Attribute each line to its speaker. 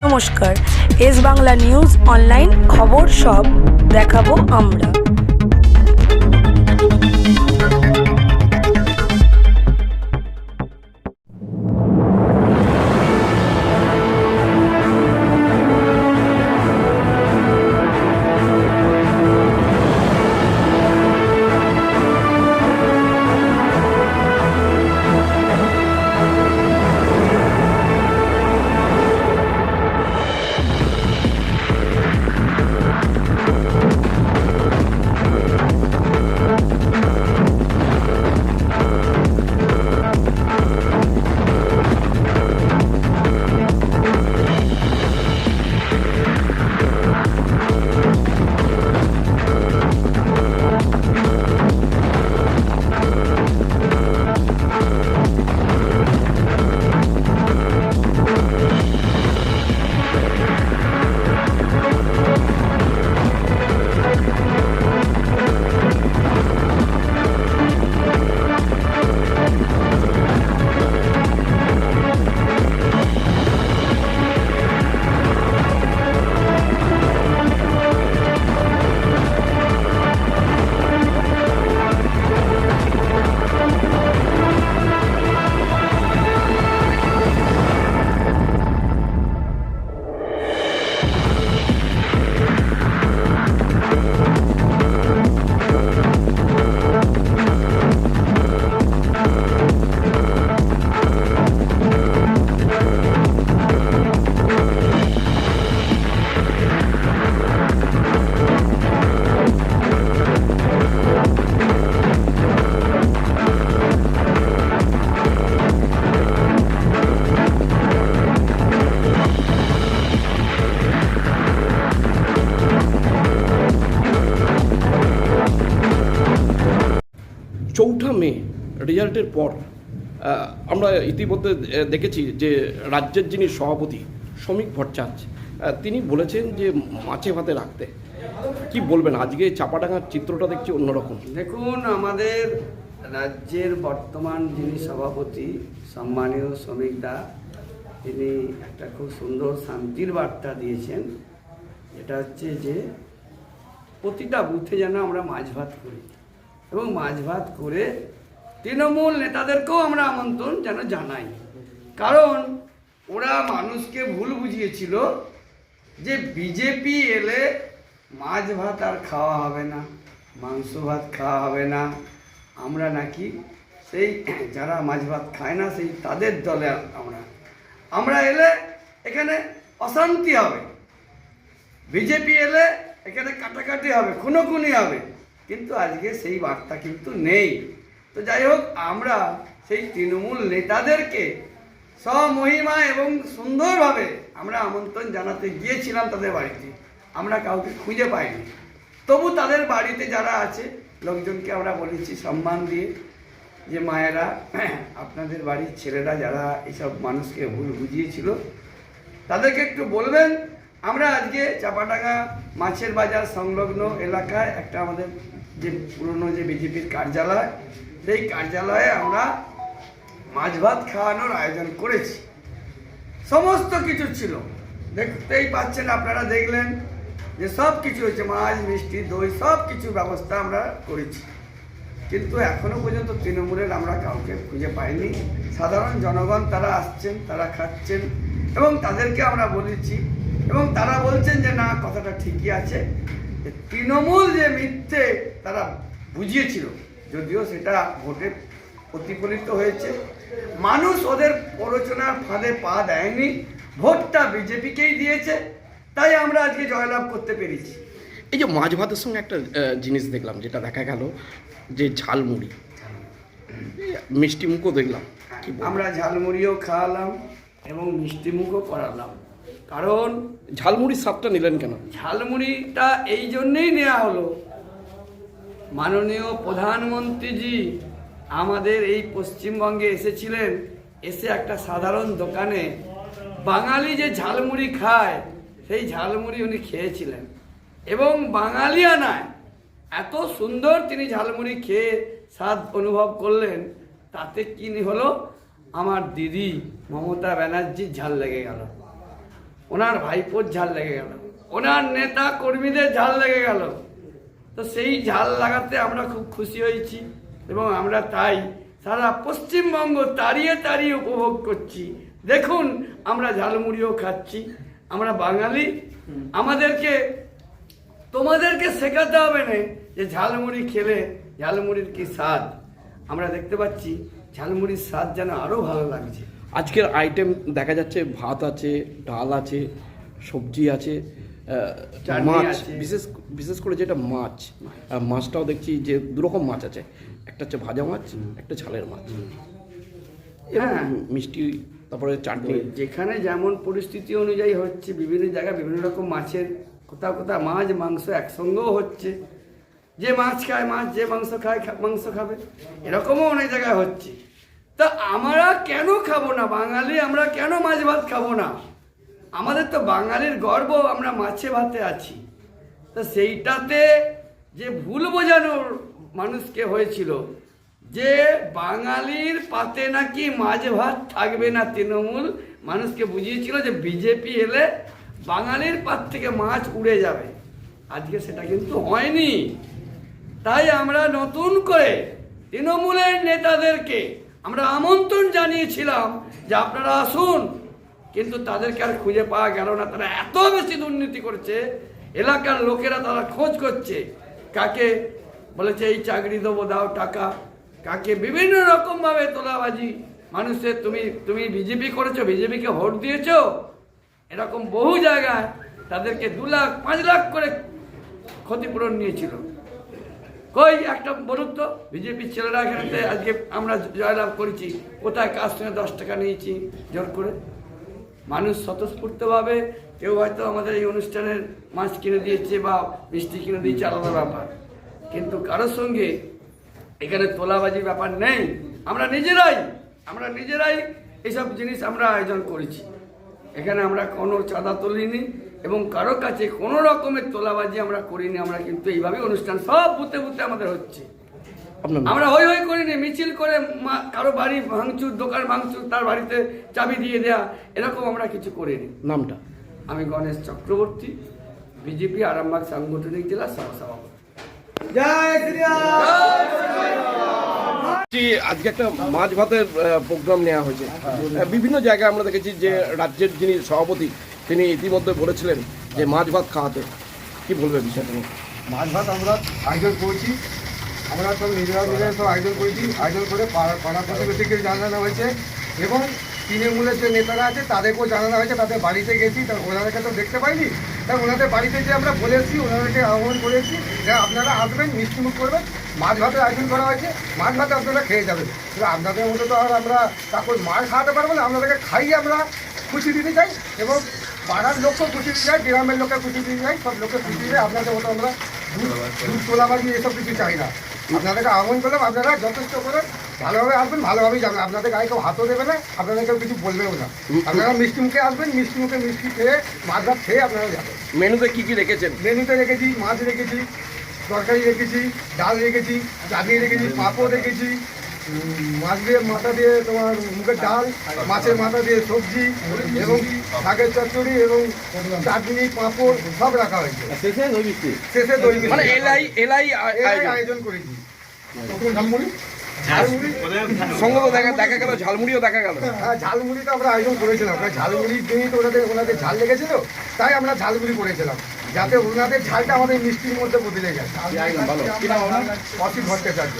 Speaker 1: নমস্কার, S Bangla news online খবর সব দেখাবো আমরা।
Speaker 2: চৌঠা মে রেজাল্টের পর আমরা ইতিমধ্যে দেখেছি যে রাজ্যের যিনি সভাপতি শ্রমিক ভট্টাচার্য তিনি বলেছেন যে মাছে ভাতে রাখতে। কি বলবেন, আজকে চাপাডাঙ্গার চিত্রটা দেখছি অন্যরকম।
Speaker 3: দেখুন, আমাদের রাজ্যের বর্তমান যিনি সভাপতি সম্মানীয় শ্রমিকদা, তিনি একটা খুব সুন্দর শান্তির বার্তা দিয়েছেন। এটা হচ্ছে যে প্রতিটা বুথে যেন আমরা মাছ ভাত করি এবং মাছ ভাত করে তৃণমূল নেতাদেরকেও আমরা আমন্ত্রণ যেন জানাই। কারণ ওরা মানুষকে ভুল বুঝিয়েছিল যে বিজেপি এলে মাছ ভাত আর খাওয়া হবে না, মাংস ভাত খাওয়া হবে না, আমরা নাকি সেই যারা মাছ ভাত খায় না সেই তাদের দলে আমরা এলে এখানে অশান্তি হবে, বিজেপি এলে এখানে কাটাকাটি হবে, খুনোখুনি হবে। কিন্তু আজকে সেই বার্তা কিন্তু নেই। তো যাই হোক, আমরা সেই তৃণমূল নেতাদেরকে স্বমহিমা এবং সুন্দরভাবে আমরা আমন্ত্রণ জানাতে গিয়েছিলাম তাদের বাড়িতে। আমরা কাউকে খুঁজে পাইনি, তবু তাদের বাড়িতে যারা আছে লোকজনকে আমরা বলেছি সম্মান দিয়ে যে মায়েরা, আপনাদের বাড়ির ছেলেরা যারা এইসব মানুষকে ভুল বুঝিয়েছিল তাদেরকে একটু বলবেন। আমরা আজকে চাপাডাঙ্গা মাছের বাজার সংলগ্ন এলাকায় একটা আমাদের যে পুরনো যে বিজেপির কার্যালয়, সেই কার্যালয়ে আমরা মাছ ভাত খাওয়ানোর আয়োজন করেছি। সমস্ত কিছু ছিল, দেখতেই পাচ্ছেন, আপনারা দেখলেন যে সব কিছু হয়েছে, মাছ মিষ্টি দই সব কিছু ব্যবস্থা আমরা করেছি। কিন্তু এখনো পর্যন্ত তৃণমূলের আমরা কাউকে খুঁজে পাইনি। সাধারণ জনগণ তারা আসছেন, তারা খাচ্ছেন এবং তাদেরকে আমরা বলেছি এবং তারা বলছেন যে না, কথাটা ঠিকই আছে, যে তৃণমূল যে মিথ্যে তারা বুঝিয়েছিল, যদিও সেটা ভোটে প্রতিফলিত হয়েছে, মানুষ ওদের প্ররোচনার ফাঁদে পা দেয়নি, ভোটটা বিজেপিকেই দিয়েছে, তাই আমরা আজকে জয়লাভ করতে পেরেছি।
Speaker 2: এই যে মাছ ভাতের সঙ্গে একটা জিনিস দেখলাম, যেটা দেখা গেল যে ঝালমুড়ি, মিষ্টি মুখও দেখলাম।
Speaker 3: আমরা ঝালমুড়িও খাওয়ালাম এবং মিষ্টি মুখও করালাম। কারণ
Speaker 2: ঝালমুড়ির স্বাদটা নিলেন কেন?
Speaker 3: ঝালমুড়িটা এই জন্যেই নেওয়া হলো, মাননীয় প্রধানমন্ত্রীজি আমাদের এই পশ্চিমবঙ্গে এসেছিলেন, এসে একটা সাধারণ দোকানে বাঙালি যে ঝালমুড়ি খায় সেই ঝালমুড়ি উনি খেয়েছিলেন এবং বাঙালিয়ানায় এত সুন্দর তিনি ঝালমুড়ি খেয়ে স্বাদ অনুভব করলেন, তাতে কি হলো, আমার দিদি মমতা ব্যানার্জির ঝাল লেগে গেল। ওনার ভাইপোর ঝাল লেগে গেল, ওনার নেতা কর্মীদের ঝাল লেগে গেল। তো সেই ঝাল লাগাতে আমরা খুব খুশি হয়েছি এবং আমরা তাই সারা পশ্চিমবঙ্গ তাড়িয়ে তাড়িয়ে উপভোগ করছি। দেখুন আমরা ঝালমুড়িও খাচ্ছি, আমরা বাঙালি, আমাদেরকে তোমাদেরকে শেখাতে হবে না যে ঝালমুড়ি খেলে ঝালমুড়ির কি স্বাদ। আমরা দেখতে পাচ্ছি ঝালমুড়ির স্বাদ যেন আরও ভালো লাগছে।
Speaker 2: আজকের আইটেম দেখা যাচ্ছে ভাত আছে, ডাল আছে, সবজি আছে,
Speaker 3: চাটনি
Speaker 2: মাছ
Speaker 3: আছে।
Speaker 2: বিশেষ করে যেটা মাছটাও দেখছি যে দুরকম মাছ আছে, একটা হচ্ছে ভাজা মাছ, একটা ঝালের মাছ, এবং
Speaker 3: হ্যাঁ।
Speaker 2: মিষ্টি, তারপরে চাটনি।
Speaker 3: যেখানে যেমন পরিস্থিতি অনুযায়ী হচ্ছে, বিভিন্ন জায়গায় বিভিন্ন রকম মাছের, কোথাও কোথাও মাছ মাংস একসঙ্গেও হচ্ছে। যে মাছ খায় মাছ, যে মাংস খায় মাংস খাবে, এরকমও অনেক জায়গায় হচ্ছে। তা আমরা কেন খাবো না? বাঙালি আমরা কেন মাছ ভাত খাবো না? আমাদের তো বাঙালির গর্ব, আমরা মাছে ভাতে আছি। তো সেইটাতে যে ভুল বোঝানোর মানুষকে হয়েছিল যে বাঙালির পাতে নাকি মাছ ভাত থাকবে না, তৃণমূল মানুষকে বুঝিয়েছিল যে বিজেপি এলে বাঙালির পাত থেকে মাছ উড়ে যাবে। আজকে সেটা কিন্তু হয়নি। তাই আমরা নতুন করে তৃণমূলের নেতাদেরকে আমরা আমন্ত্রণ জানিয়েছিলাম যে আপনারা আসুন, কিন্তু তাদেরকে আর খুঁজে পাওয়া গেল না। তারা এত বেশি দুর্নীতি করছে, এলাকার লোকেরা তারা খোঁজ করছে, কাকে বলেছে এই চাকরি দেবো দাও টাকা, কাকে বিভিন্ন রকমভাবে তোলাবাজি, মানুষের তুমি বিজেপি করেছো, বিজেপিকে ভোট দিয়েছো, এরকম বহু জায়গায় তাদেরকে 2 লাখ 5 লাখ করে ক্ষতিপূরণ নিয়েছিল। কই একটা বলুন তো, বিজেপির ছেলেরা এখানে আজকে আমরা জয়লাভ করেছি, কোথায় কার সঙ্গে 10 টাকা নিয়েছি জোর করে? মানুষ স্বতঃস্ফূর্তভাবে, কেউ হয়তো আমাদের এই অনুষ্ঠানের মাছ কিনে দিয়েছে বা মিষ্টি কিনে দিয়েছে, আলাদা ব্যাপার, কিন্তু কারোর সঙ্গে এখানে তোলাবাজির ব্যাপার নেই। আমরা নিজেরাই এইসব জিনিস আমরা আয়োজন করেছি। এখানে আমরা কোনো চাঁদা তুলিনি এবং কারো কাছে কোনো রকমের তোলাবাজি আমরা করিনি। আমরা কিন্তু এইভাবেই অনুষ্ঠান সব বুথে বুথে আমাদের হচ্ছে।
Speaker 2: আপনার নাম?
Speaker 3: আমরা হই হই করিনি, মিছিল করে কারো বাড়ি ভাঙচুর, দোকান ভাঙচুর, তার বাড়িতে চাবি দিয়ে দেয়া, এরকম আমরা কিছু করিনি।
Speaker 2: নামটা?
Speaker 3: আমি গণেশ চক্রবর্তী, বিজেপি আরামবাগ সাংগঠনিক জেলা সহসভাপতি।
Speaker 2: আজকে একটা মাছ ভাতের প্রোগ্রাম নেওয়া হয়েছে। বিভিন্ন জায়গায় আমরা দেখেছি যে রাজ্যের যিনি সভাপতি তিনি ইতিমধ্যে বলেছিলেন যে মাছ ভাত খাওয়াতে। কি বলবে বিষয়টা নিয়ে?
Speaker 4: মাছ ভাত আমরা আয়োজন করেছি, আমরা সব নিজেরা সব আয়োজন করেছি। আয়োজন করে পাড়া প্রতিবেশীকে জানানো হয়েছে এবং তৃণমূলের যে নেতারা আছে তাদেরকেও জানানো হয়েছে। তাদের বাড়িতে গেছি, ওনাদেরকে তো দেখতে পাইনি, তাই ওনাদের বাড়িতে যে আমরা বলেছি, ওনাদেরকে আহ্বান করেছি যে আপনারা আসবেন, মিষ্টিমুখ করবেন, মাছ ভাতের আয়োজন করা হয়েছে, মাছ ভাতে আপনারা খেয়ে যাবেন। কিন্তু আপনাদের মতো তো আর আমরা তারপর মাছ খাওয়াতে পারবো না, আপনাদেরকে খাইয়ে আমরা খুশি দিতে চাই এবং পাড়ার লোককেও খুশি দিতে চাই, গ্রামের লোককে খুশি দিতে চাই, সব লোককে খুশি দিয়ে আপনাদের মতো আমরা দুধ তোলাবাজি এসব কিছু চাই না। আপনাদেরকে আহ্বান করলাম, আপনারা যথেষ্ট করে ভালোভাবে আসবেন, ভালোভাবেই যাবেন। আপনাদের গায়ে কেউ হাতও দেবে না, আপনাদের কেউ কিছু বলবেও না। আপনারা মিষ্টি মুখে আসবেন, মিষ্টি মুখে মিষ্টি খেয়ে মাছ ভাত খেয়ে আপনারা যাবেন।
Speaker 2: মেনুতে কি কি রেখেছেন?
Speaker 4: মেনুতে রেখেছি মাছ রেখেছি, তরকারি রেখেছি, ডাল রেখেছি, চাটনি রেখেছি, পাঁপড় রেখেছি, মাছ দিয়ে মাথা দিয়ে তোমার মুগের ডাল, মাছের মাথা দিয়ে সবজি এবং শাকের চচ্চড়ি এবং চাটনি, পাঁপড় সব রাখা হয়েছে। শেষে দই মিষ্টি।
Speaker 2: মানে এলাই
Speaker 4: আয়োজন করেছি।
Speaker 2: সঙ্গে তো দেখা গেল ঝালমুড়িও দেখা গেল।
Speaker 4: হ্যাঁ, ঝালমুড়ি তো আমরা আয়োজন করেছিলাম। ঝালমুড়ির দিনই তো ওনাদের ঝাল লেগেছিল, তাই আমরা ঝালমুড়ি করেছিলাম যাতে ওনাদের ঝালটা আমাদের মিষ্টির মধ্যে বদলে যায়। অসিত ভট্টাচার্য।